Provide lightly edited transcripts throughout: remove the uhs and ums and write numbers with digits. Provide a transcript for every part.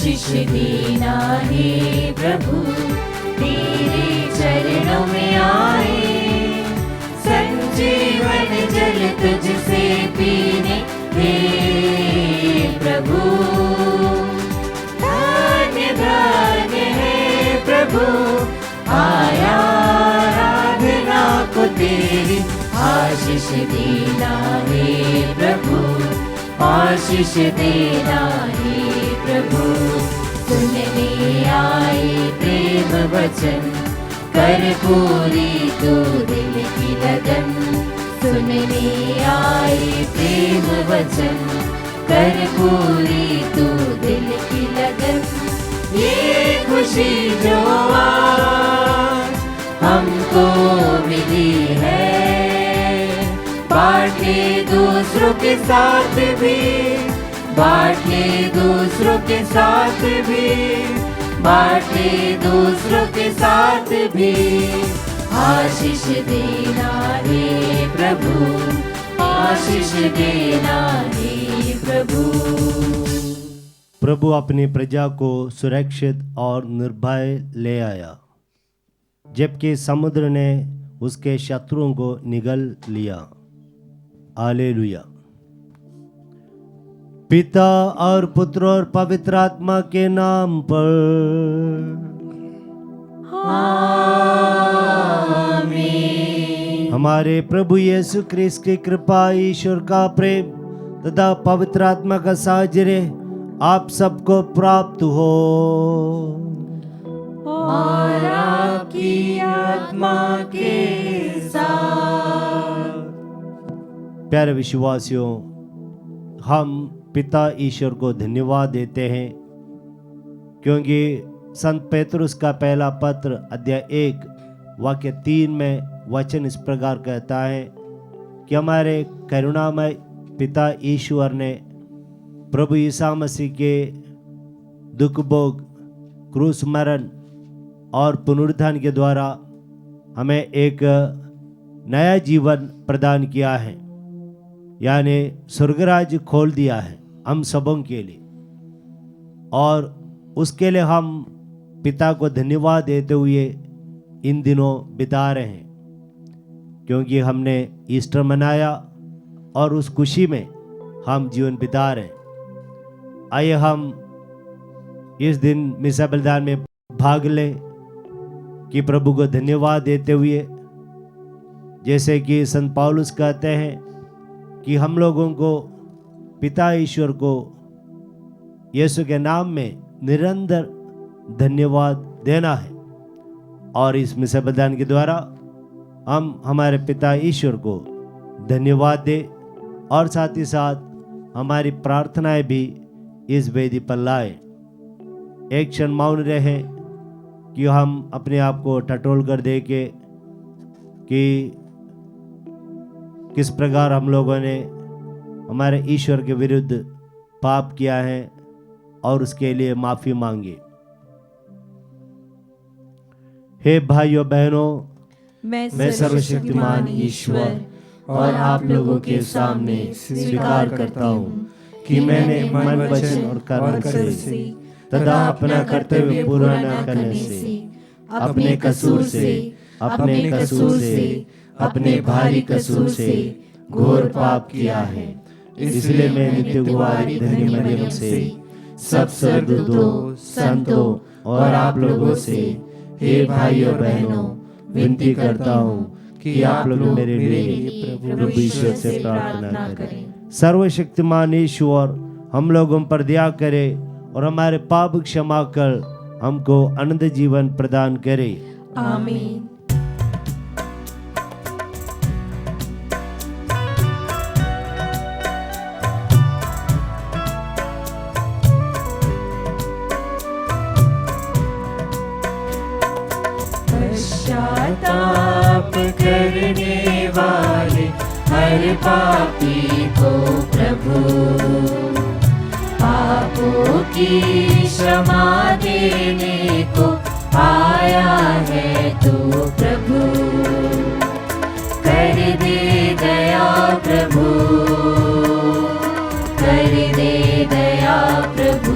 आशीष देना हे प्रभु, तेरे चरणों में आए, संजीवन जल तुझसे पीने हे प्रभु। धन्य धन्य है प्रभु, आया आराधना को तेरी, आशीष देना हे प्रभु, आशीष देना हे प्रभु। सुनने आए प्रेम वचन, कर पूरी तू दिल की लगन। सुनने आए प्रेम वचन, कर पूरी तू दिल की लगन। ये खुशी जो आज हमको मिली है, बांटे दूसरों के साथ भी, बांटे दूसरों के साथ भी, बांटे दूसरों के साथ भी। आशीष देना हे प्रभु, आशीष देना हे प्रभु। प्रभु अपनी प्रजा को सुरक्षित और निर्भय ले आया, जबकि समुद्र ने उसके शत्रुओं को निगल लिया। हालेलुया। पिता और पुत्र और पवित्र आत्मा के नाम पर आमीन। हमारे प्रभु यीशु ख्रिस्त की कृपा, ईश्वर का प्रेम तथा पवित्र आत्मा का साहचर्य आप सबको प्राप्त हो और आपकी आत्मा के साथ। प्यारे विश्वासियों, हम पिता ईश्वर को धन्यवाद देते हैं, क्योंकि संत पेतरुस का पहला पत्र अध्याय 1 वाक्य 3 में वचन इस प्रकार कहता है कि हमारे करुणामय पिता ईश्वर ने प्रभु ईसा मसीह के दुख भोग, क्रूस मरण और पुनरुत्थान के द्वारा हमें एक नया जीवन प्रदान किया है, यानी स्वर्गराज खोल दिया है हम सबों के लिए। और उसके लिए हम पिता को धन्यवाद देते हुए इन दिनों बिता रहे हैं, क्योंकि हमने ईस्टर मनाया और उस खुशी में हम जीवन बिता रहे हैं। आइए हम इस दिन मिसा बलिदान में भाग लें कि प्रभु को धन्यवाद देते हुए, जैसे कि संत पौलुस कहते हैं कि हम लोगों को पिता ईश्वर को यीशु के नाम में निरंतर धन्यवाद देना है। और इस मिसा बलिदान के द्वारा हम हमारे पिता ईश्वर को धन्यवाद दें और साथ ही साथ हमारी प्रार्थनाएं भी इस वेदी पर लाए। एक क्षण मौन रहे कि हम अपने आप को टटोल कर देखें कि किस प्रकार हम लोगों ने हमारे ईश्वर के विरुद्ध पाप किया है और उसके लिए माफी मांगी। हे भाइयों बहनों, मैं सर्वशक्तिमान ईश्वर और आप लोगों के सामने स्वीकार करता हूँ कि मैंने मन, वचन और कर्म से तथा अपना कर्तव्य पूरा न करने से, अपने कसूर से, अपने भारी कसूर से घोर पाप किया है। इसलिए मैं नित्य कुमारी धन्य मरियम से, सब स्वर्गदूतों, संतों और आप लोगों से, हे भाइयों बहनों, विनती करता हूँ कि आप लोग मेरे लिए प्रभु ईश्वर से प्रार्थना करें। सर्वशक्तिमान ईश्वर हम लोगों पर दया करे और हमारे पाप क्षमा कर हमको अनंत जीवन प्रदान करे। आमीन। पश्चाताप करने वाले हर पापी को प्रभु पापों की क्षमा देने को आया है तू प्रभु। कर दे दया प्रभु, कर दे दया प्रभु।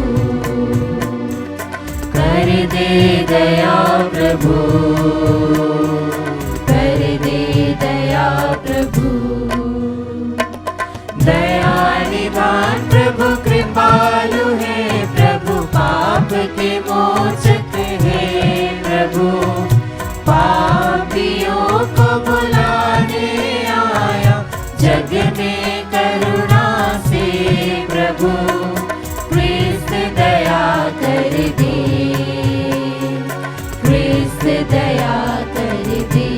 ख्रिस्त दया कर दे,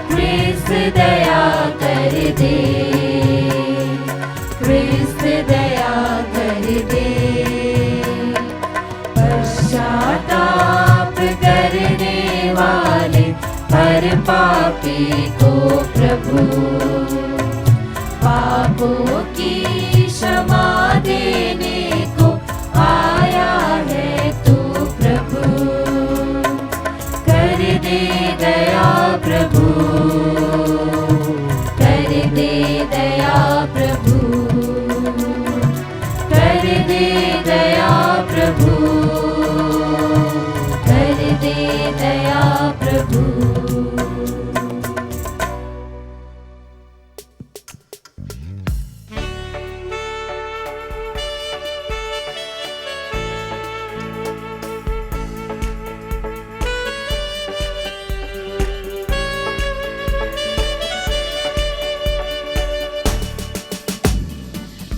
ख्रिस्त दया कर दे, ख्रिस्त दया कर दे। पश्चाताप करने वाले हर पापी को प्रभु पापों की क्षमा देने को आया है तू प्रभु। कर दे दया प्रभु, कर दे दया प्रभु, कर दे दया प्रभु, कर दे दया प्रभु।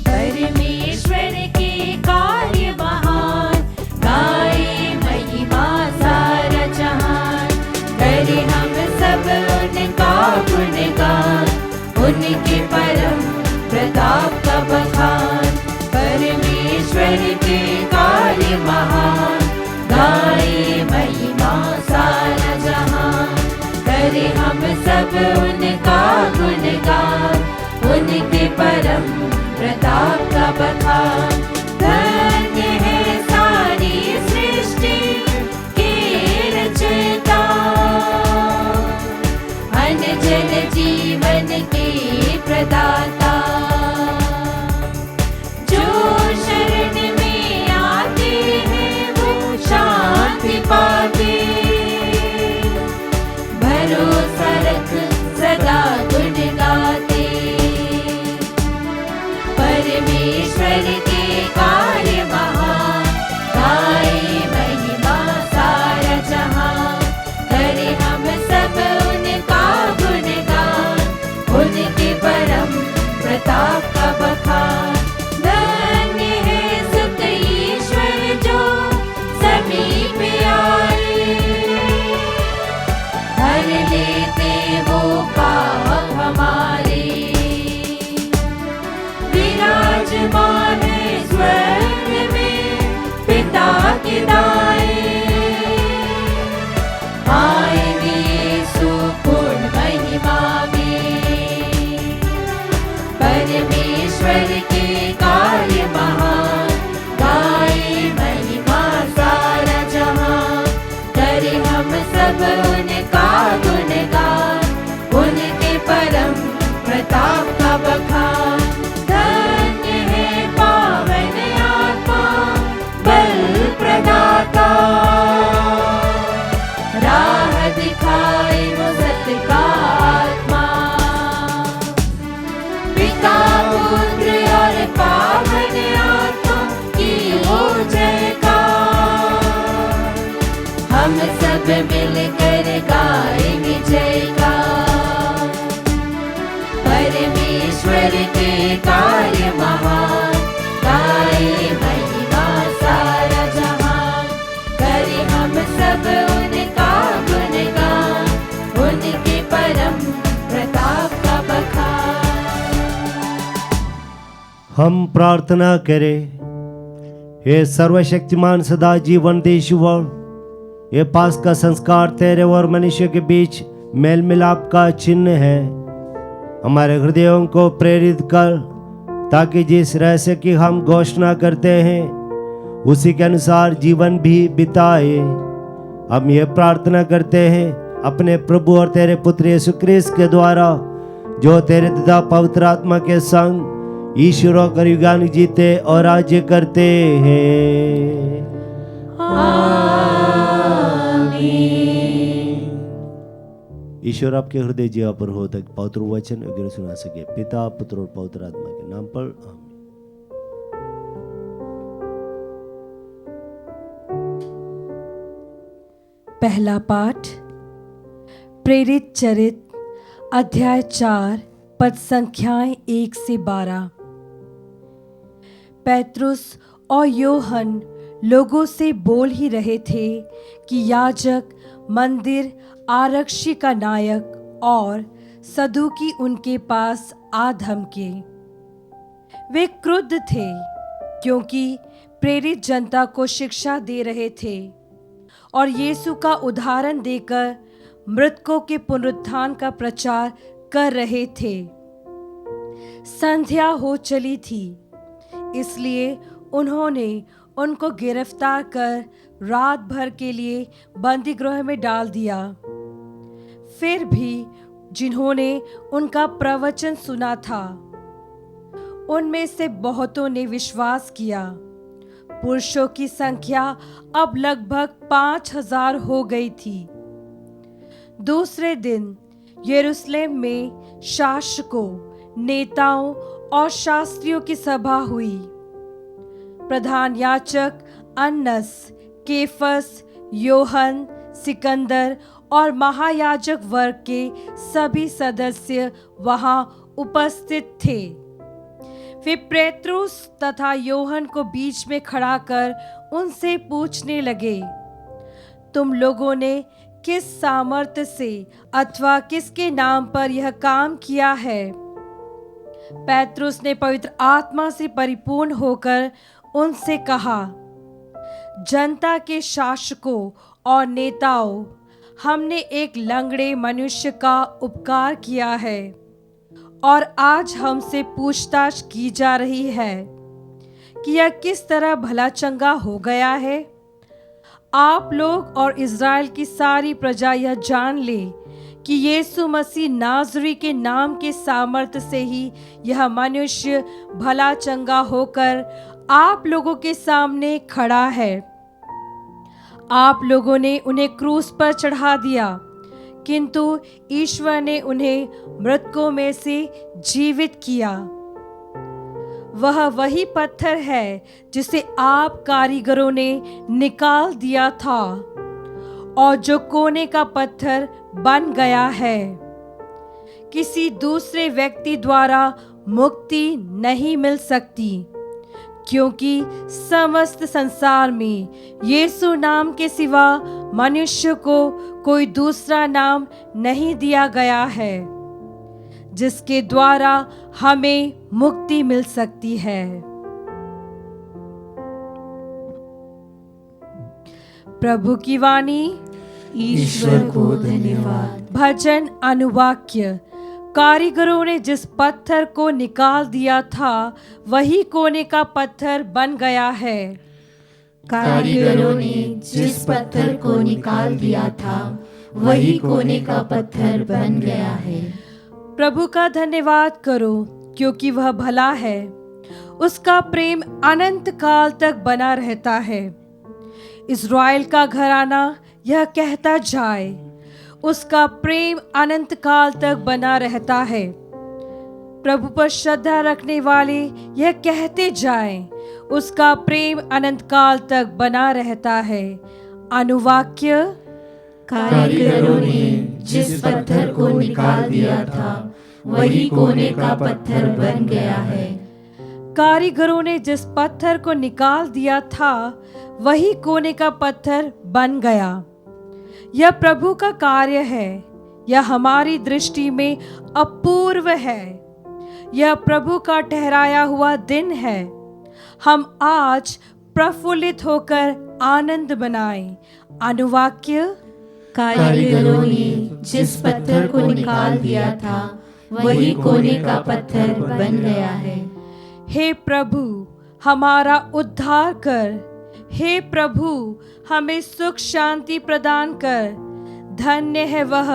परमेश्वर के कार्य महान, गाए महिमा सारा जहान। करे हम सब उनका गुणगान, उनके परम प्रताप का बखान। परमेश्वर के कार्य महान, गाए महिमा सारा जहान। करे हम सब उनका गुणगान, उनके परम प्रताप का बखान। धन्य है सारी सृष्टि के रचयिता, अनजन जीवन के प्रदाता। जो शरण में आते हैं वो शांति पाते, भरोसा रख सदा गुण गाते। परमेश्वर के कार्य महान, गाए महिमा सारा जहान। करे हम सब उनका गुणगान, उनके परम प्रताप का बखान। धन्य है सुत ईश्वर जो समीप आए, हर लेते वो पाप हमारे। विराजमान है स्वर्ग में पिता के दाएं, आएंगे यीशु पूर्ण महिमा में। परमेश्वर के कार्य महान, गाए महिमा सारा जहान। करे हम सब उनका गुणगान, उनके परम प्रताप का बखान। धन्य है पावन आत्मा बल प्रदाता, राह दिखाए वो सत्य का आत्मा। पिता पुत्र और पावन आत्मा की हो जयकार। हम सब मिलकर गाएंगे जयकार। परमेश्वर के कार्य महान, गाए महिमा सारा जहान। करे हम सब उनका गुणगान, उनके परम प्रताप का बखान। हम प्रार्थना करें। हे सर्वशक्तिमान सदा जीवन देशवर, ये पास का संस्कार तेरे और मनुष्य के बीच मेल मिलाप का चिन्ह है। हमारे हृदयों को प्रेरित कर, ताकि जिस रहस्य की हम घोषणा करते हैं उसी के अनुसार जीवन भी बिताए। हम ये प्रार्थना करते हैं अपने प्रभु और तेरे पुत्र यीशु क्रिस्त के द्वारा, जो तेरे पिता पवित्र आत्मा के संग ईश्वर होकर युगानुग जीते और राज्य करते हैं। ईश्वर आपके हृदय जीवा पर हो तक पवित्र वचन वगैरह सुना सके। पिता पुत्र और पवित्र आत्मा के नाम पर आमीन। पहला पाठ प्रेरित चरित अध्याय 4 पद संख्याएं 1 से 12। पेत्रुस और योहन लोगों से बोल ही रहे थे कि याजक, मंदिर आरक्षी का नायक और सदूकी उनके पास आ धमके। वे क्रुद्ध थे क्योंकि प्रेरित जनता को शिक्षा दे रहे थे और यीशु का उदाहरण देकर मृतकों के पुनरुत्थान का प्रचार कर रहे थे। संध्या हो चली थी, इसलिए उन्होंने उनको गिरफ्तार कर रात भर के लिए बंदी गृह में डाल दिया। फिर भी जिन्होंने उनका प्रवचन सुना था, उनमें से बहुतों ने विश्वास किया। पुरुषों की संख्या अब लगभग 5,000 हो गई थी। दूसरे दिन यरूशलेम में शासकों, नेताओं और शास्त्रियों की सभा हुई। प्रधान याजक अन्नस, केफस, योहन, सिकंदर और महायाजक वर्ग के सभी सदस्य वहां उपस्थित थे। वे पेट्रुस तथा योहन को बीच में खड़ा कर उनसे पूछने लगे, तुम लोगों ने किस सामर्थ्य से अथवा किसके नाम पर यह काम किया है? पेट्रुस ने पवित्र आत्मा से परिपूर्ण होकर उनसे कहा, जनता के शासकों और नेताओं, हमने एक लंगड़े मनुष्य का उपकार किया है और आज हमसे पूछताछ की जा रही है कि यह किस तरह भला चंगा हो गया है। आप लोग और इज़राइल की सारी प्रजा यह जान ले कि यीशु मसीह नाज़री के नाम के सामर्थ्य से ही यह मनुष्य भला चंगा होकर आप लोगों के सामने खड़ा है। आप लोगों ने उन्हें क्रूस पर चढ़ा दिया, किंतु ईश्वर ने उन्हें मृतकों में से जीवित किया। वह वही पत्थर है जिसे आप कारीगरों ने निकाल दिया था और जो कोने का पत्थर बन गया है। किसी दूसरे व्यक्ति द्वारा मुक्ति नहीं मिल सकती, क्योंकि समस्त संसार में यीशु नाम के सिवा मनुष्य को कोई दूसरा नाम नहीं दिया गया है जिसके द्वारा हमें मुक्ति मिल सकती है। प्रभु की वाणी। ईश्वर को धन्यवाद। भजन अनुवाक्य। कारीगरों ने जिस पत्थर को निकाल दिया था वही कोने का पत्थर बन गया है। कारीगरों ने जिस पत्थर को निकाल दिया था वही कोने का पत्थर बन गया है। प्रभु का धन्यवाद करो क्योंकि वह भला है, उसका प्रेम अनंत काल तक बना रहता है। इज़राइल का घराना यह कहता जाए, उसका प्रेम अनंत काल तक बना रहता है। प्रभु पर श्रद्धा रखने वाले यह कहते जाएं, उसका प्रेम अनंत काल तक बना रहता है। अनुवाक्य। कारीगरों ने जिस पत्थर को निकाल दिया था वही कोने का पत्थर बन गया है। कारीगरों ने जिस पत्थर को निकाल दिया था वही कोने का पत्थर बन गया। यह प्रभु का कार्य है, यह हमारी दृष्टि में अपूर्व है। यह प्रभु का ठहराया हुआ दिन है। हम आज प्रफुल्लित होकर आनंद मनाएं। अनुवाक्य। कारीगरों ने जिस पत्थर को निकाल दिया था वही कोने का पत्थर बन गया है। हे प्रभु, हमारा उद्धार कर। हे प्रभु, हमें सुख शांति प्रदान कर। धन्य है वह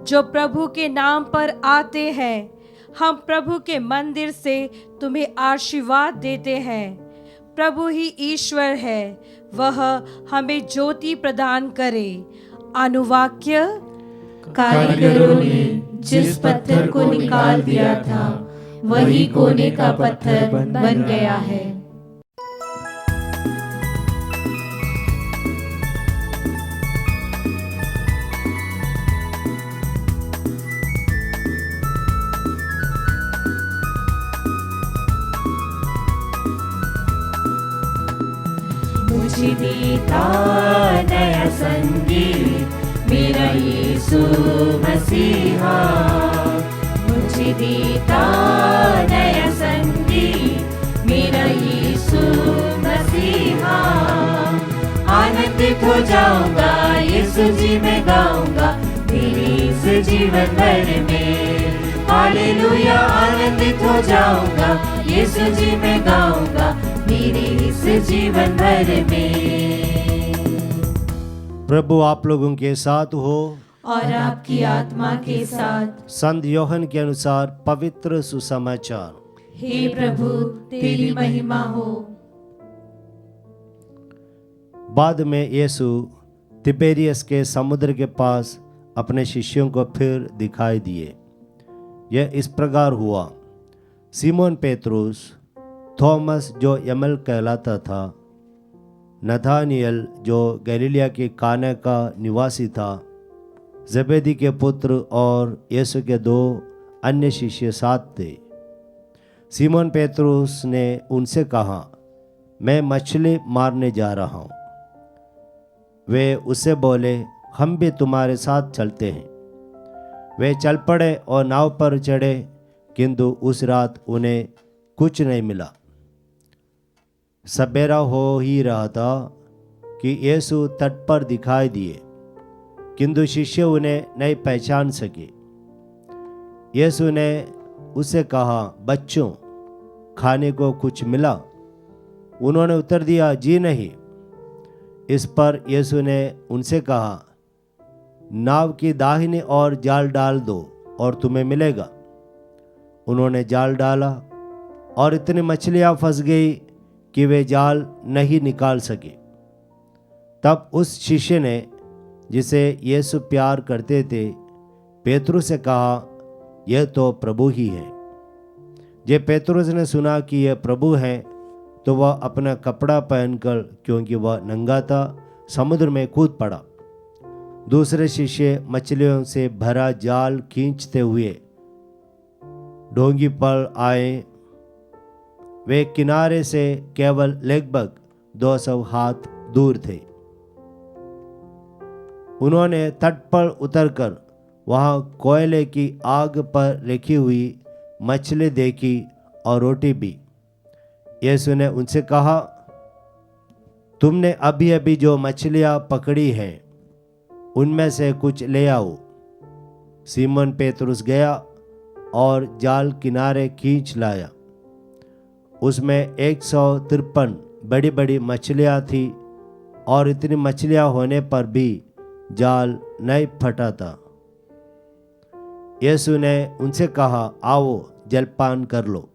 जो प्रभु के नाम पर आते हैं। हम प्रभु के मंदिर से तुम्हें आशीर्वाद देते हैं। प्रभु ही ईश्वर है, वह हमें ज्योति प्रदान करे। अनुवाक्य। कारीगरों ने जिस पत्थर को निकाल दिया था वही कोने का पत्थर बन गया है। मुझे देता नया संगीत मेरा यीशु मसीहा, मुझे देता नया संगीत मेरा यीशु मसीहा। आनंदित हो जाऊंगा यीशु जी मैं गाऊंगा मेरे इस जीवन भर में। हालेलुया, आनंदित हो जाऊंगा यीशु जी मैं गाऊंगा मेरे इस जीवन भर में। प्रभु आप लोगों के साथ हो और आपकी आत्मा के साथ। संत योहन के अनुसार पवित्र सुसमाचार। हे प्रभु तेरी महिमा हो। बाद में यीशु तिबेरियस के समुद्र के पास अपने शिष्यों को फिर दिखाई दिए। यह इस प्रकार हुआ, सीमोन पेत्रुस, थॉमस जो यमल कहलाता था, नथानियल जो गलीलिया के काना का निवासी था, जबेदी के पुत्र और यीशु के 2 अन्य शिष्य साथ थे। सीमोन पेत्रुस ने उनसे कहा, मैं मछली मारने जा रहा हूँ। वे उससे बोले, हम भी तुम्हारे साथ चलते हैं। वे चल पड़े और नाव पर चढ़े, किंतु उस रात उन्हें कुछ नहीं मिला। सवेरा हो ही रहा था कि यीशु तट पर दिखाई दिए, किंतु शिष्य उन्हें नहीं पहचान सके। यीशु ने उससे कहा, बच्चों, खाने को कुछ मिला? उन्होंने उत्तर दिया, जी नहीं। इस पर यीशु ने उनसे कहा, नाव की दाहिनी ओर जाल डाल दो और तुम्हें मिलेगा। उन्होंने जाल डाला और इतनी मछलियां फंस गई कि वे जाल नहीं निकाल सके। तब उस शिष्य ने, जिसे यीशु प्यार करते थे, पेतरुस से कहा, यह तो प्रभु ही है। जब पेतरुस ने सुना कि यह प्रभु है, तो वह अपना कपड़ा पहनकर, क्योंकि वह नंगा था, समुद्र में कूद पड़ा। दूसरे शिष्य मछलियों से भरा जाल खींचते हुए ढोंगी पर आए। वे किनारे से केवल लगभग 200 हाथ दूर थे। उन्होंने तट पर उतरकर वहां कोयले की आग पर रखी हुई मछली देखी और रोटी भी। यीशु ने उनसे कहा, तुमने अभी अभी जो मछलियां पकड़ी हैं, उनमें से कुछ ले आओ। सीमोन पेतरुस गया और जाल किनारे खींच लाया। उसमें 153 बड़ी बड़ी मछलियां थी, और इतनी मछलियां होने पर भी जाल नहीं फटा था। यीशु ने उनसे कहा, आओ जलपान कर लो।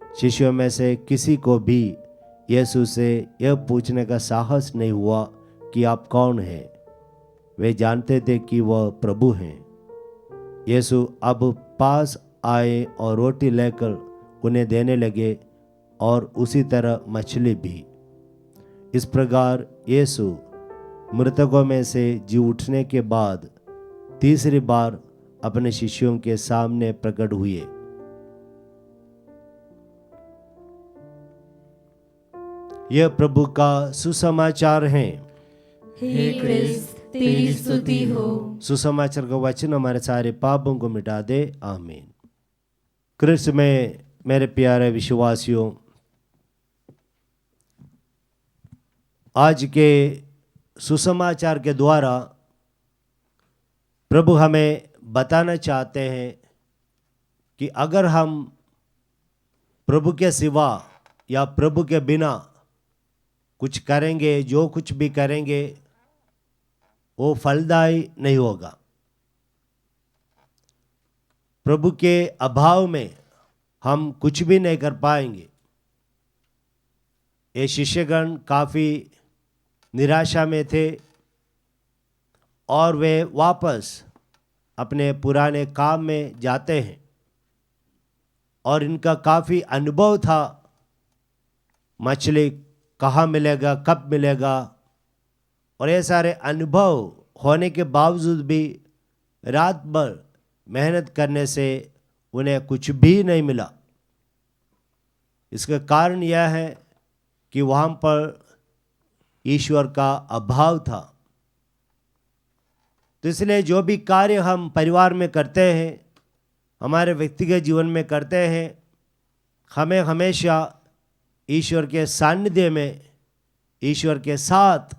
शिष्यों में से किसी को भी यीशु से यह पूछने का साहस नहीं हुआ कि आप कौन हैं। वे जानते थे कि वह प्रभु हैं। यीशु अब पास आए और रोटी लेकर उन्हें देने लगे, और उसी तरह मछली भी। इस प्रकार यीशु मृतकों में से जी उठने के बाद तीसरी बार अपने शिष्यों के सामने प्रकट हुए। यह प्रभु का सुसमाचार है। हे क्रिस्त तेरी स्तुति हो। सुसमाचार का वचन हमारे सारे पापों को मिटा दे, आमीन। क्रिस्त में मेरे प्यारे विश्वासियों, आज के सुसमाचार के द्वारा प्रभु हमें बताना चाहते हैं कि अगर हम प्रभु के सिवा या प्रभु के बिना कुछ करेंगे, जो कुछ भी करेंगे, वो फलदायी नहीं होगा। प्रभु के अभाव में हम कुछ भी नहीं कर पाएंगे। ये शिष्यगण काफ़ी निराशा में थे और वे वापस अपने पुराने काम में जाते हैं, और इनका काफ़ी अनुभव था मछली कहाँ मिलेगा, कब मिलेगा, और ये सारे अनुभव होने के बावजूद भी रात भर मेहनत करने से उन्हें कुछ भी नहीं मिला। इसका कारण यह है कि वहाँ पर ईश्वर का अभाव था। तो इसलिए जो भी कार्य हम परिवार में करते हैं, हमारे व्यक्तिगत जीवन में करते हैं, हमें हमेशा ईश्वर के सानिध्य में, ईश्वर के साथ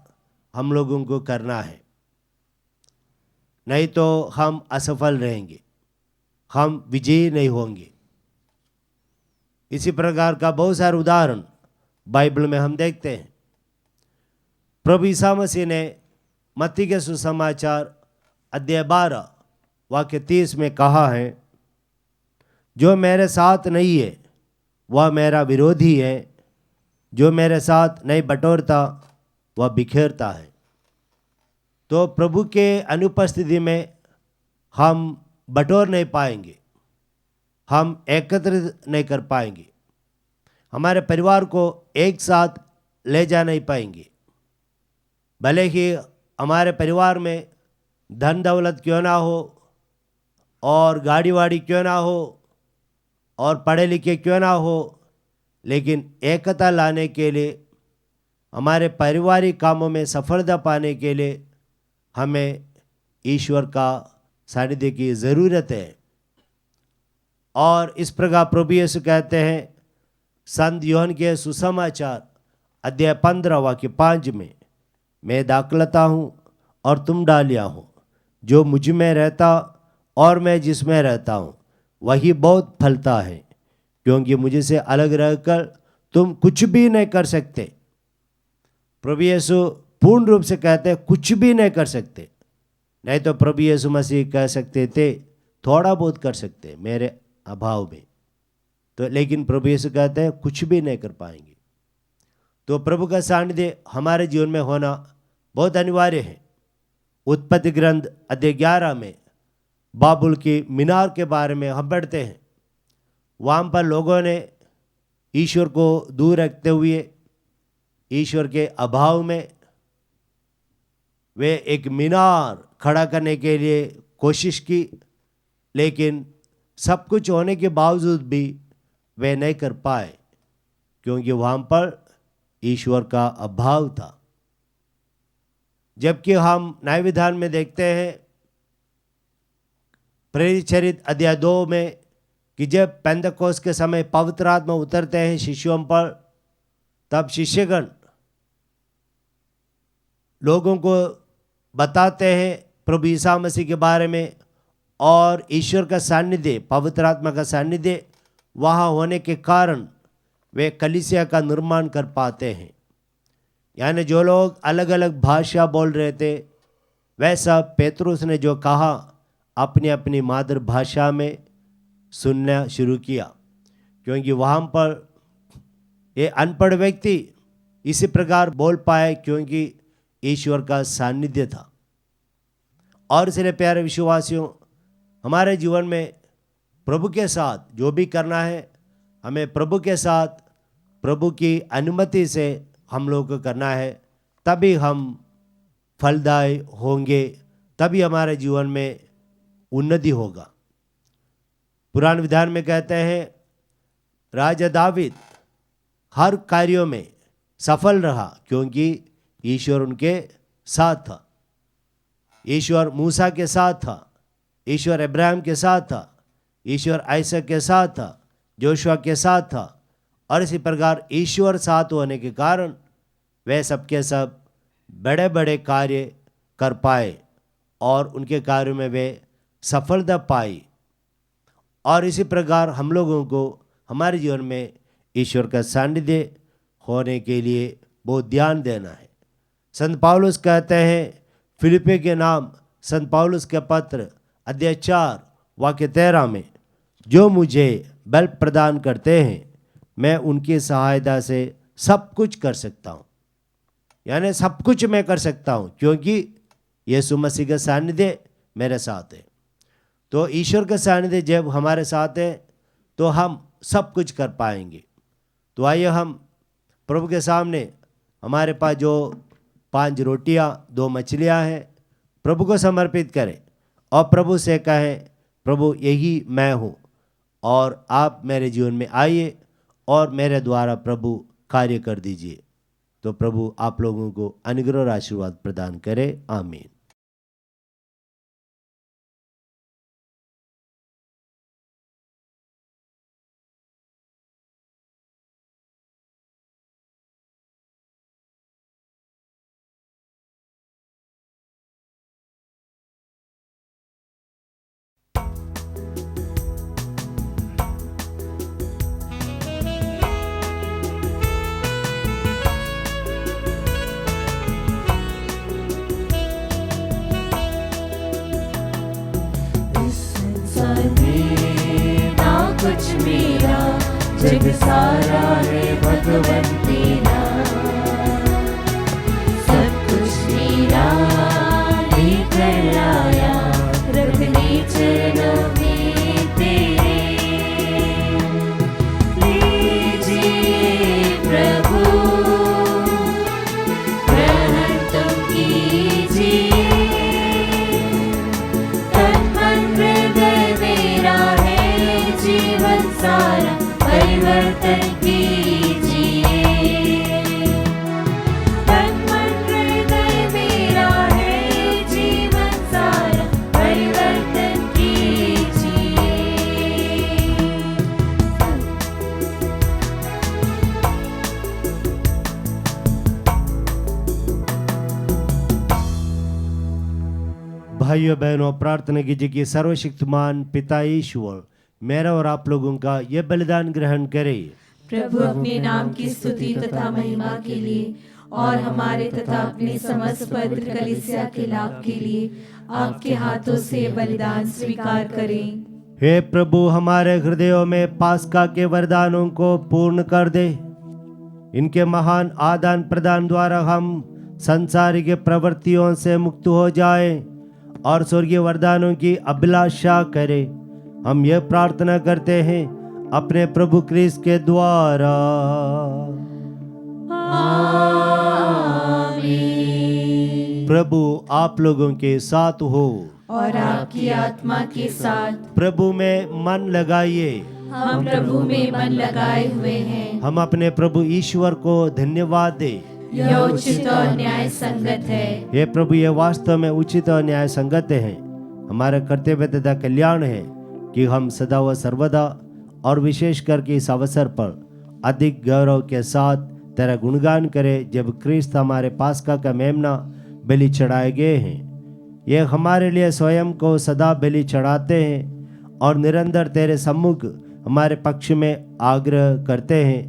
हम लोगों को करना है, नहीं तो हम असफल रहेंगे, हम विजयी नहीं होंगे। इसी प्रकार का बहुत सारे उदाहरण बाइबल में हम देखते हैं। प्रभु ईसा मसीह ने मत्ती के सुसमाचार अध्याय 12 वाक्य 30 में कहा है, जो मेरे साथ नहीं है वह मेरा विरोधी है, जो मेरे साथ नहीं बटोरता वह बिखेरता है। तो प्रभु के अनुपस्थिति में हम बटोर नहीं पाएंगे, हम एकत्रित नहीं कर पाएंगे, हमारे परिवार को एक साथ ले जा नहीं पाएंगे। भले ही हमारे परिवार में धन दौलत क्यों ना हो, और गाड़ी वाड़ी क्यों ना हो, और पढ़े लिखे क्यों ना हो, लेकिन एकता लाने के लिए, हमारे पारिवारिक कामों में सफलता पाने के लिए हमें ईश्वर का सानिध्य की ज़रूरत है। और इस प्रकार प्रभु यीशु कहते हैं संत यूहन्ना के सुसमाचार अध्याय 15 वाक्य 5 में, मैं दाखलता हूँ और तुम डालियाँ हो, जो मुझ में रहता और मैं जिसमें रहता हूँ वही बहुत फलता है, क्योंकि मुझे से अलग रहकर तुम कुछ भी नहीं कर सकते। प्रभु यीशु पूर्ण रूप से कहते हैं कुछ भी नहीं कर सकते। नहीं तो प्रभु यीशु मसीह कह सकते थे थोड़ा बहुत कर सकते मेरे अभाव में, तो लेकिन प्रभु यीशु कहते हैं कुछ भी नहीं कर पाएंगे। तो प्रभु का सानिध्य हमारे जीवन में होना बहुत अनिवार्य है। उत्पत्ति ग्रंथ अध्याय 11 में बाबुल की मीनार के बारे में हम पढ़ते हैं। वहाँ पर लोगों ने ईश्वर को दूर रखते हुए, ईश्वर के अभाव में वे एक मीनार खड़ा करने के लिए कोशिश की, लेकिन सब कुछ होने के बावजूद भी वे नहीं कर पाए, क्योंकि वहाँ पर ईश्वर का अभाव था। जबकि हम न्याय विधान में देखते हैं प्रेरित चरित्र अध्याय 2 में कि जब पेंतकोस्त के समय पवित्र आत्मा उतरते हैं शिष्यों पर, तब शिष्यगण लोगों को बताते हैं प्रभु ईसा मसीह के बारे में, और ईश्वर का सानिध्य, पवित्र आत्मा का सानिध्य वहाँ होने के कारण वे कलीसिया का निर्माण कर पाते हैं। यानी जो लोग अलग अलग भाषा बोल रहे थे, वैसा पेतरुस ने जो कहा अपनी अपनी मातृभाषा में सुनना शुरू किया, क्योंकि वहाँ पर ये अनपढ़ व्यक्ति इसी प्रकार बोल पाए क्योंकि ईश्वर का सानिध्य था। और इसलिए प्यारे विश्वासियों, हमारे जीवन में प्रभु के साथ जो भी करना है, हमें प्रभु के साथ, प्रभु की अनुमति से हम लोग को करना है, तभी हम फलदायी होंगे, तभी हमारे जीवन में उन्नति होगा। पुराण विधान में कहते हैं राजा दावीद हर कार्यों में सफल रहा क्योंकि ईश्वर उनके साथ था। ईश्वर मूसा के साथ था, ईश्वर इब्राहिम के साथ था, ईश्वर आइसक के साथ था, जोशुआ के साथ था। और इसी प्रकार ईश्वर साथ होने के कारण वे सबके सब बड़े बड़े कार्य कर पाए और उनके कार्यों में वे सफलता पाई। और इसी प्रकार हम लोगों को हमारे जीवन में ईश्वर का सानिध्य होने के लिए बहुत ध्यान देना है। संत पौलुस कहते हैं फिलिप्पी के नाम संत पौलुस के पत्र अध्याय 4 वाक्य 13 में, जो मुझे बल प्रदान करते हैं मैं उनकी सहायता से सब कुछ कर सकता हूँ। यानी सब कुछ मैं कर सकता हूँ क्योंकि यीशु मसीह का सानिध्य मेरे साथ है। तो ईश्वर का सानिध्य जब हमारे साथ है तो हम सब कुछ कर पाएंगे। तो आइए हम प्रभु के सामने, हमारे पास जो 5 रोटियां 2 मछलियां हैं, प्रभु को समर्पित करें और प्रभु से कहें, प्रभु यही मैं हूँ और आप मेरे जीवन में आइए और मेरे द्वारा प्रभु कार्य कर दीजिए। तो प्रभु आप लोगों को अनुग्रह और आशीर्वाद प्रदान करे। आमीन। ना कुछ मेरा, जग सारा है भगवन तेरा। सब कुछ मेरा लेकर आया, रखने चरणों में तेरे। लीजिए प्रभु ग्रहण तुम कीजिए, सारा परिवर्तन कीजिए। तन मन हृदय मेरा है, जीवन सारा परिवर्तन कीजिए। भाइयों बहनों, प्रार्थना कीजिए कि सर्वशक्तिमान पिता ईश्वर मेरा और आप लोगों का ये बलिदान ग्रहण करे। प्रभु अपने नाम की स्तुति तथा महिमा के लिए और हमारे तथा अपने समस्त पवित्र कलीसिया के लाभ के लिए आपके हाथों से बलिदान स्वीकार करें। हे प्रभु, हमारे हृदयों में पास्का के वरदानों को पूर्ण कर दे। इनके महान आदान प्रदान द्वारा हम संसारिक प्रवृत्तियों से मुक्त हो जाएं और स्वर्गीय वरदानों की अभिलाषा करें। हम यह प्रार्थना करते हैं अपने प्रभु क्रिस्त के द्वारा। आमीन। प्रभु आप लोगों के साथ हो और आपकी आत्मा के साथ। प्रभु में मन लगाइए। हम प्रभु में मन लगाए हुए हैं। हम अपने प्रभु ईश्वर को धन्यवाद दे। यह उचित और न्याय संगत है। ये प्रभु, ये वास्तव में उचित और न्याय संगत है। हमारा कर्तव्य तथा कल्याण है कि हम सदा व सर्वदा और विशेष करके इस अवसर पर अधिक गौरव के साथ तेरा गुणगान करें, जब क्रिस्त हमारे पास्का का मेमना बलि चढ़ाए गए हैं। ये हमारे लिए स्वयं को सदा बलि चढ़ाते हैं और निरंतर तेरे सम्मुख हमारे पक्ष में आग्रह करते हैं।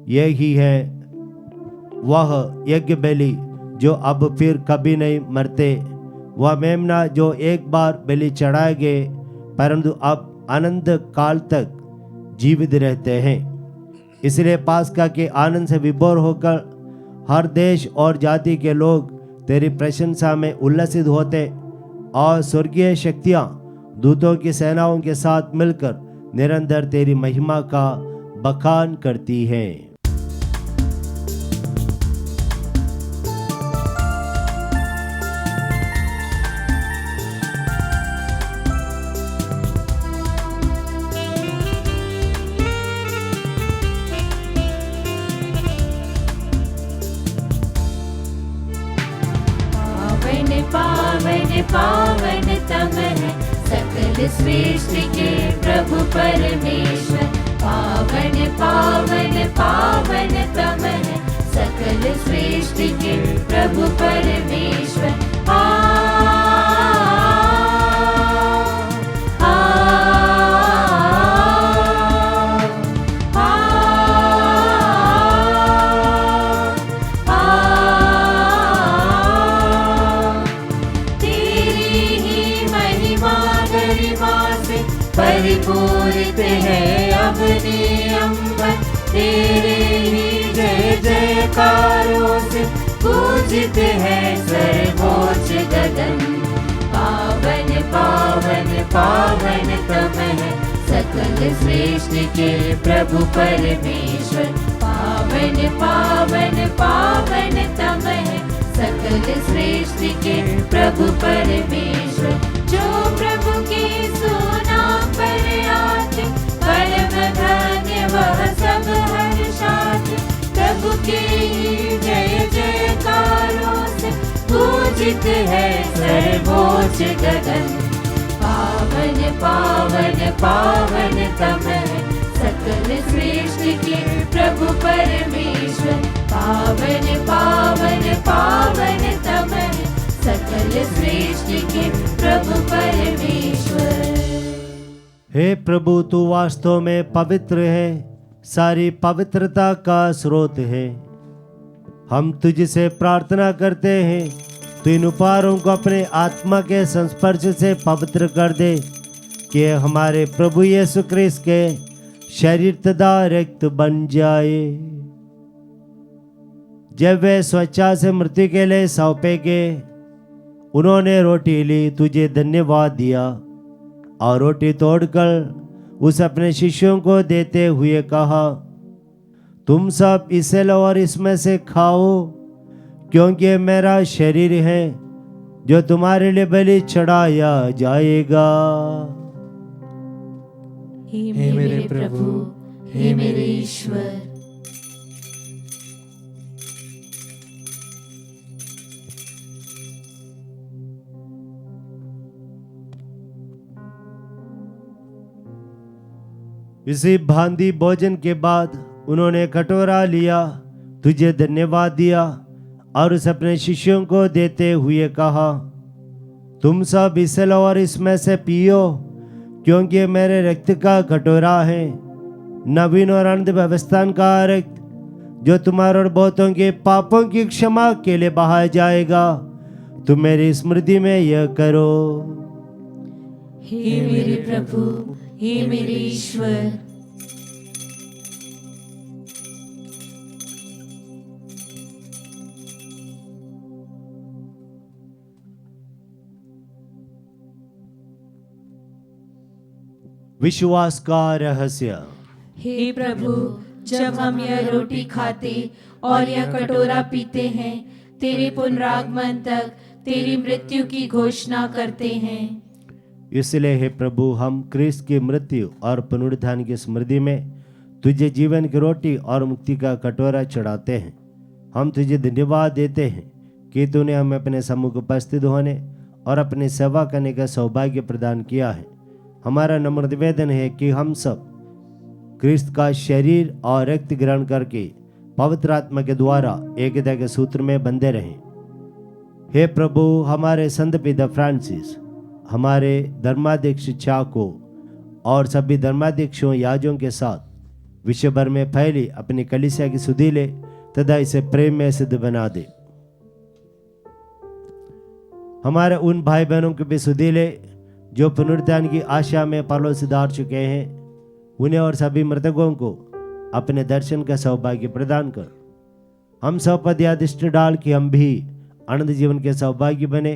यही है वह यज्ञ बलि जो अब फिर कभी नहीं मरते, वह मेमना जो एक बार बलि चढ़ाए गए परंतु अब अनंत काल तक जीवित रहते हैं। इसलिए पास्का के आनंद से विभोर होकर हर देश और जाति के लोग तेरी प्रशंसा में उल्लसित होते और स्वर्गीय शक्तियां दूतों की सेनाओं के साथ मिलकर निरंतर तेरी महिमा का बखान करती हैं। पावन तम है सकल सृष्टि के प्रभु परमेश्वर। पावन पावन पावन तम है सकल सृष्टि के प्रभु परमेश्वर। परिपूरित है अवनी अंबर, तेरे ही जय जयकारों से पूजित है सर्वोच्च गगन। पावन पावन पावन तम है सकल सृष्टि के प्रभु परमेश्वर। पावन पावन पावन तम है सकल सृष्टि के प्रभु परमेश्वर। जो प्रभु के सुनाम पर आते परम धन्य वह सब हर्षाते। प्रभु के जय उचित है सर्वोच्च गगन। पावन पावन पावन तम है सकल सृष्टि के प्रभु परमेश्वर। पावन पावन पावन तम है सकल सृष्टि के प्रभु परमेश्वर। हे प्रभु, तू वास्तव में पवित्र है, सारी पवित्रता का स्रोत है। हम तुझसे प्रार्थना करते हैं, तू इन उपहारों को अपने आत्मा के संस्पर्श से पवित्र कर दे, कि हमारे प्रभु यीशु क्रिस्त के शरीर तथा रक्त बन जाए। जब वे स्वेच्छा से मृत्यु के लिए सौंपे गए, उन्होंने रोटी ली, तुझे धन्यवाद दिया और रोटी तोड़कर उस अपने शिष्यों को देते हुए कहा, तुम सब इसे लो और इसमें से खाओ, क्योंकि ये मेरा शरीर है जो तुम्हारे लिए बलि चढ़ाया जाएगा। हे मेरे प्रभु, हे मेरे ईश्वर। इसी भांति भोजन के बाद उन्होंने कटोरा लिया, तुझे धन्यवाद दिया और उस अपने शिष्यों को देते हुए कहा, तुम सब इसे लो और इसमें से पियो, क्योंकि ये मेरे रक्त का कटोरा है, नवीन और अनंत व्यवस्था का रक्त, जो तुम्हारे और बहुतों के पापों की क्षमा के लिए बहाया जाएगा। तुम मेरी स्मृति में यह करो। हे मेरे प्रभु, हे मेरे ईश्वर। विश्वास का रहस्य। हे प्रभु, जब हम यह रोटी खाते और यह कटोरा पीते हैं, तेरे पुनरागमन तक तेरी मृत्यु की घोषणा करते हैं। इसलिए हे प्रभु, हम क्रिस्त की मृत्यु और पुनरुत्थान की स्मृति में तुझे जीवन की रोटी और मुक्ति का कटोरा चढ़ाते हैं। हम तुझे धन्यवाद देते हैं कि तूने हमें अपने सम्मुख उपस्थित होने और अपनी सेवा करने का सौभाग्य प्रदान किया है। हमारा नम्र निवेदन है कि हम सब क्रिस्त का शरीर और रक्त ग्रहण करके पवित्र आत्मा के द्वारा एकता के सूत्र में बंधे रहें। हे प्रभु, हमारे संत पिता फ्रांसिस, हमारे धर्माध्यक्ष चाको और सभी धर्माध्यक्षों याजों के साथ विश्व भर में फैली अपनी कलीसिया की सुधि ले तथा इसे प्रेम में सिद्ध बना दे। हमारे उन भाई बहनों की भी सुधि ले जो पुनरुत्थान की आशा में परलोक सिधार चुके हैं, उन्हें और सभी मृतकों को अपने दर्शन का सौभाग्य प्रदान कर। हम सब पर यह दृष्टि डाल कि हम भी अनंत जीवन के सौभाग्य बने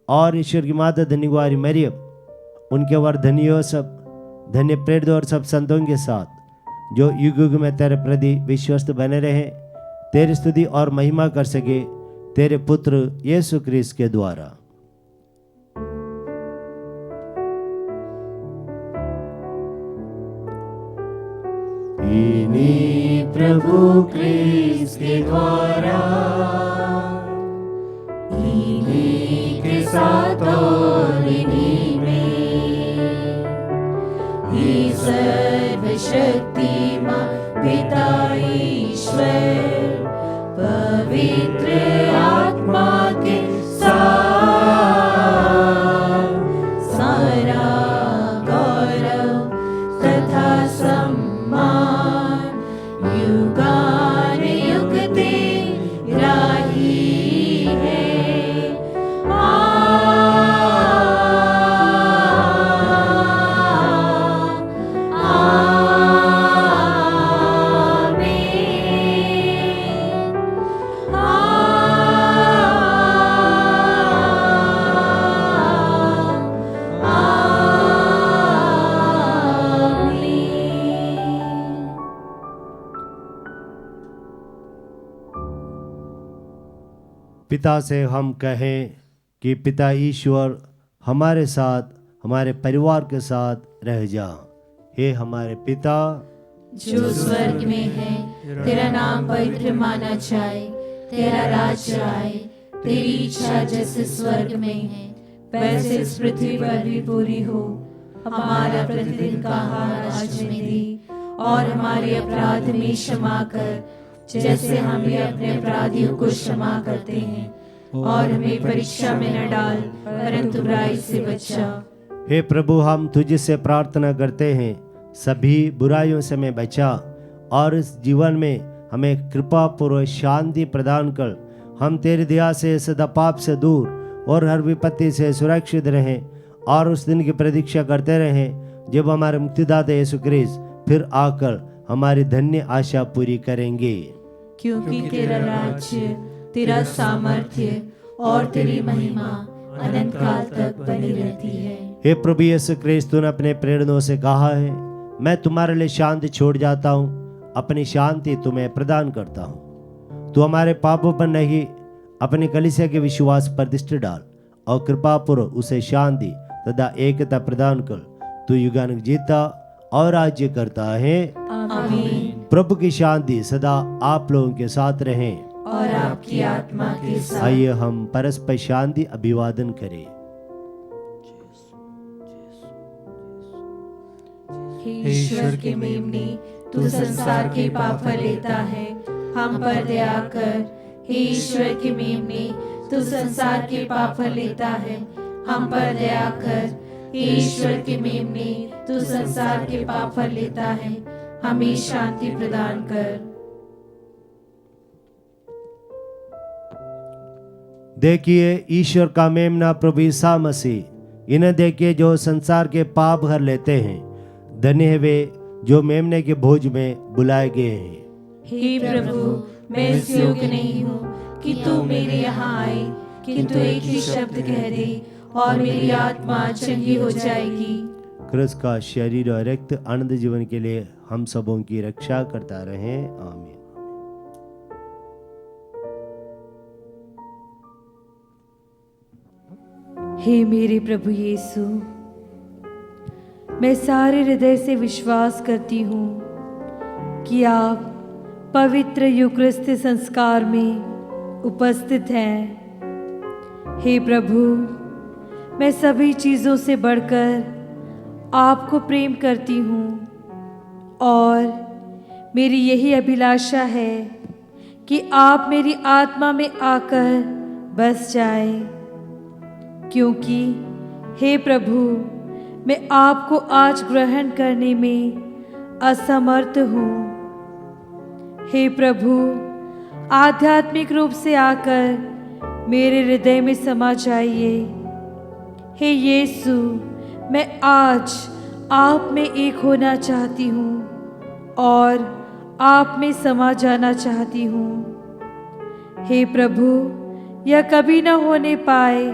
और ईश्वर की माता धन्य कुमारी मरियम, उनके वर धन्य योसेफ, धन्य प्रेरित और सब संतों के साथ जो युग युग में तेरे प्रति विश्वस्त बने रहे, तेरी स्तुति और महिमा कर सके, तेरे पुत्र यीशु क्रिस्त के द्वारा। इन्हीं प्रभु क्रिस्त के द्वारा, इन्हीं के साथ और इन्हीं में, ये सर्वशक्तिमान पिता ईश्वर पवित्र आत्मा के साथ सारा गौरव तथा सम्मान युगान युग तेरा ही है। पिता से हम कहें कि पिता ईश्वर हमारे साथ, हमारे परिवार के साथ रह जा। हे हमारे पिता जो स्वर्ग में है, तेरा नाम पवित्र माना जाए, तेरा राज्य आए, तेरी इच्छा जैसे स्वर्ग में है वैसे इस पृथ्वी पर भी पूरी हो। हमारा प्रतिदिन का आहार आज हमें दे और हमारे अपराध में क्षमा कर जैसे हम भी अपने अपराधियों को क्षमा करते हैं, और हमें परीक्षा में न डाल परंतु बुराई से बचा। हे प्रभु, हम तुझसे प्रार्थना करते हैं, सभी बुराइयों से हमें बचा और इस जीवन में हमें कृपा पूर्वक शांति प्रदान कर हम तेरी दया से सदा पाप से दूर और हर विपत्ति से सुरक्षित रहें और उस दिन की प्रतीक्षा करते रहें जब हमारे मुक्तिदाता यीशु क्रिस्त फिर आकर हमारी धन्य आशा पूरी करेंगे। क्योंकि तेरा राज्य, तेरा सामर्थ्य और तेरी महिमा अनंत काल तक बनी रहती है। हे प्रभु यीशु क्रिस्त, तूने अपने प्रेरणों से कहा है, मैं तुम्हारे लिए शांति छोड़ जाता हूँ, अपनी शांति तुम्हें प्रदान करता हूँ। तू हमारे पापों पर नहीं अपनी कलीसिया के विश्वास पर दृष्टि डाल और कृपा पूर्वक उसे शांति तथा एकता प्रदान कर। तू युगानुग जीता और राज्य करता है। आमीन। प्रभु की शांति सदा आप लोगों के साथ रहे और आपकी आत्मा के साथ। आइए हम परस्पर शांति अभिवादन करें। हे ईश्वर के मेमने, तू संसार के पाप लेता है, हम पर दया कर। हे ईश्वर के मेमने, तू संसार के पाप लेता है, हम पर दया कर। हे ईश्वर के मेमने, तू संसार के पाप लेता है, हमें शांति प्रदान कर। देखिए ईश्वर का मेमना प्रभु ईसा मसीह, इन्हें देखिए जो संसार के पाप हर लेते हैं। धन्य है वे जो मेमने के भोज में बुलाए गए हैं। हे प्रभु, मैं इस योग्य नहीं हूँ कि तू मेरे यहाँ आए, किंतु एक ही शब्द कह दे और मेरी आत्मा चंगी हो जाएगी। क्रिस्त का शरीर और रक्त अनंत जीवन के लिए हम सबों की रक्षा करता रहे। आमीन। हे मेरे प्रभु यीशु, मैं सारे हृदय से विश्वास करती हूँ कि आप पवित्र यूकरिस्ती संस्कार में उपस्थित हैं। हे प्रभु, मैं सभी चीज़ों से बढ़कर आपको प्रेम करती हूँ और मेरी यही अभिलाषा है कि आप मेरी आत्मा में आकर बस जाएं, क्योंकि हे प्रभु, मैं आपको आज ग्रहण करने में असमर्थ हूँ। हे प्रभु, आध्यात्मिक रूप से आकर मेरे हृदय में समा जाइए। हे यीशु, मैं आज आप में एक होना चाहती हूँ और आप में समा जाना चाहती हूँ। हे प्रभु, यह कभी न होने पाए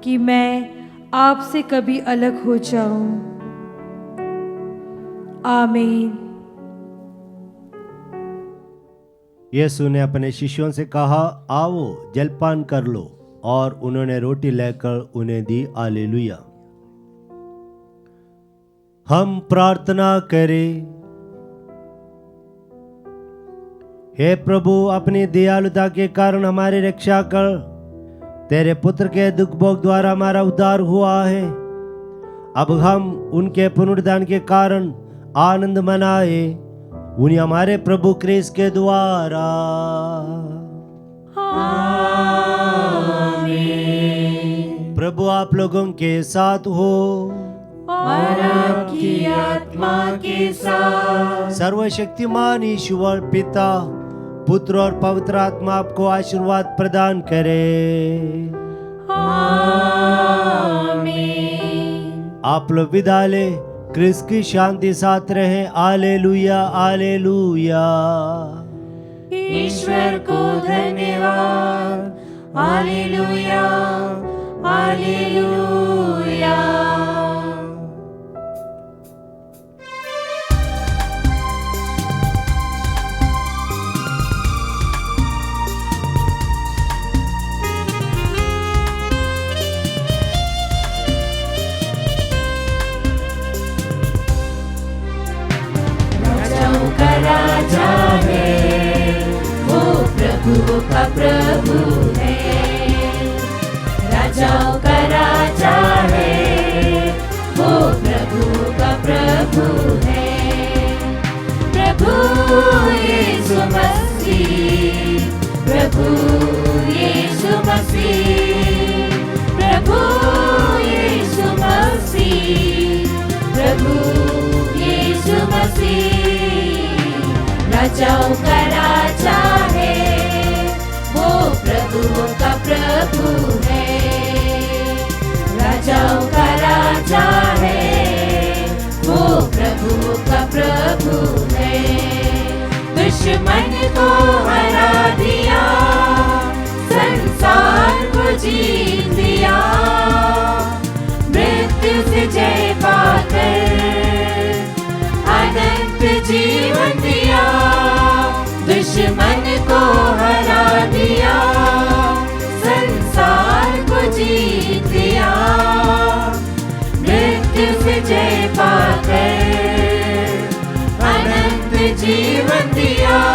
कि मैं आपसे कभी अलग हो जाऊं। आमीन। यीशु ने अपने शिष्यों से कहा, आओ जलपान कर लो, और उन्होंने रोटी लेकर उन्हें दी। हालेलुया। हम प्रार्थना करें। हे प्रभु, अपनी दयालुता के कारण हमारी रक्षा कर। तेरे पुत्र के दुख भोग द्वारा हमारा उद्धार हुआ है। अब हम उनके पुनरुत्थान के कारण आनंद मनाए, उन्हें हमारे प्रभु क्रिस्त के द्वारा। आमीन। प्रभु आप लोगों के साथ हो और आपकी आत्मा के साथ। सर्वशक्तिमान ईश्वर पिता, पुत्र और पवित्र आत्मा आपको आशीर्वाद प्रदान करे। आमीन। आप लोग विदा ले, क्रिस्त की शांति साथ रहे। Hallelujah, hallelujah. ईश्वर को धन्यवाद। Hallelujah, hallelujah. राजा है, वो प्रभु का प्रभु है। को हरा दिया, संसार को जीत लिया, मृत्यु से जय पाकर अनंत जीवन दिया। दुश्मन को हरा दिया, संसार को जीत लिया, मृत्यु से जय पाकर अनंत जीवन दिया।